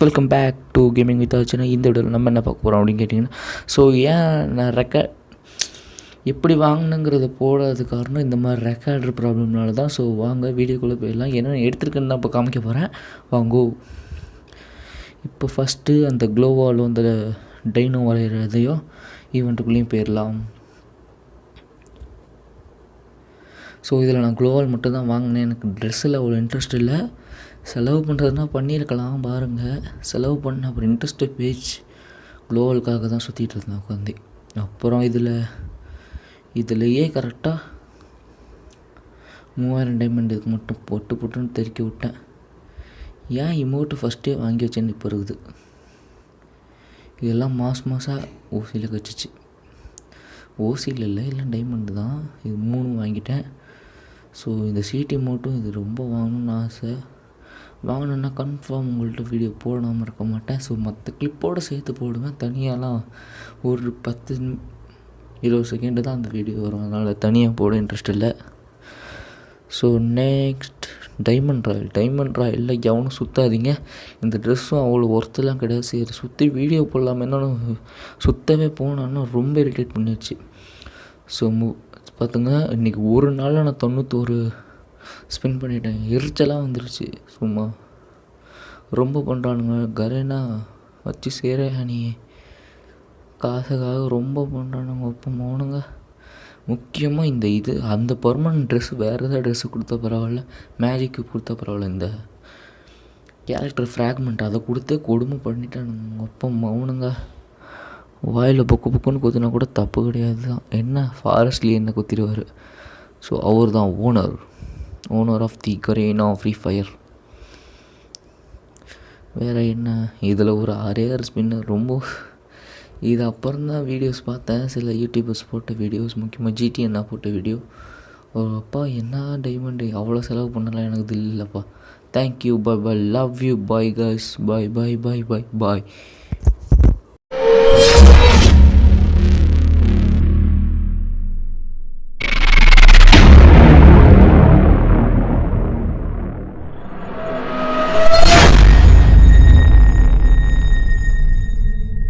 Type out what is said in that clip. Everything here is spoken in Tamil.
Welcome back to gaming with ஆச்சுன்னா இந்த வீடியோவில் நம்ம என்ன பார்க்க போகிறோம் அப்படின்னு கேட்டிங்கன்னா, ஸோ ஏன் நான் எப்படி வாங்கினுங்கிறத போடாத காரணம் இந்த மாதிரி ரெக்கார்டர் ப்ராப்ளம்னால தான். ஸோ வாங்க வீடியோக்குள்ளே போயிடலாம். என்ன எடுத்துருக்குன்னு தான் இப்போ காமிக்க போகிறேன், வாங்கோ. இப்போ ஃபஸ்ட்டு அந்த க்ளோவாலும் அந்த டைனோ வரைகிறதையும் ஈவெண்ட்டுக்குள்ளேயும் போயிடலாம். ஸோ இதில் நான் க்ளோவால் மட்டும் தான் வாங்கினேன். எனக்கு ட்ரெஸ்ஸில் அவ்வளோ இன்ட்ரெஸ்ட் இல்லை. செலவு பண்ணுறதுனா பண்ணியிருக்கலாம் பாருங்கள். செலவு பண்ண அப்புறம் இன்ட்ரெஸ்ட்டு பேஜ் க்ளோவலுக்காக தான் சுற்றிட்டு இருந்தேன் உட்காந்து. அப்புறம் இதிலையே கரெக்டாக 3000 டைமண்ட் இதுக்கு மட்டும் பொட்டுன்னு தெறிக்க விட்டேன். ஏன் இமோட்டு ஃபஸ்ட்டே வாங்கி வச்சேன்னு இப்போ இருக்குது. இதெல்லாம் மாதம் ஓசியில் கச்சிச்சு. ஓசியில் இல்லை டைமண்டு தான். இது 3 வாங்கிட்டேன். ஸோ இந்த சிடி மோட்டும் இது ரொம்ப வாங்கணும்னு ஆசை. வாங்கினேன்னா கன்ஃபார்ம் உங்கள்கிட்ட வீடியோ போடாமல் இருக்க மாட்டேன். ஸோ மற்ற கிளிப்போடு சேர்த்து போடுவேன். தனியாலாம் ஒரு 10-20 செகண்டு தான் அந்த வீடியோ வரும். அதனால் தனியாக போட இன்ட்ரெஸ்ட் இல்லை. ஸோ நெக்ஸ்ட் டைமண்ட் ராயலில் எவனும் சுற்றாதீங்க. இந்த ட்ரெஸ்ஸும் அவ்வளோ ஒர்த்தெலாம் கிடையாது. சரி சுற்றி வீடியோ போடலாமல் என்னன்னு சுற்றவே போனான்னா ரொம்ப இரிட்டேட் பண்ணிடுச்சு. ஸோ பார்த்துங்க, இன்றைக்கி ஒரு நாளில் நான் 91 ஸ்பின் பண்ணிட்டேன். எரிச்சலாக வந்துருச்சு. சும்மா ரொம்ப பண்ணுறானுங்க. கரேனா வச்சு சேர நீ காசுக்காக ரொம்ப பண்ணுறானுங்க. அப்போ போனுங்க. முக்கியமாக இந்த அந்த பர்மனன்ட் ட்ரெஸ்ஸு வேறு ஏதாவது ட்ரெஸ்ஸு கொடுத்தா பரவாயில்ல, மேஜிக்கு கொடுத்தா பரவாயில்ல, இந்த கேரக்டர் ஃப்ராக்மெண்ட் அதை கொடுத்தே கொடுமை பண்ணிட்டானுங்க. அப்போ மௌனுங்க. வாயில் பொக்குன்னு குத்தினா கூட தப்பு கிடையாது தான். என்ன ஃபாரஸ்ட்லேயே என்ன குத்திடுவார். ஸோ அவர் தான் owner of the Garena Free Fire. வேறு என்ன, இதில் ஒரு 6 ஸ்பின்னு ரொம்ப இது அப்புறம் தான் வீடியோஸ் பார்த்தேன். சில யூடியூபர்ஸ் போட்ட வீடியோஸ், முக்கியமாக ஜிடிஎன்னா போட்ட வீடியோ. அப்பா என்ன டைமண்டு அவ்வளோ செலவு பண்ணலாம் எனக்கு இது இல்லைப்பா. Thank you, bye bye, love you, bye guys, bye bye bye bye bye.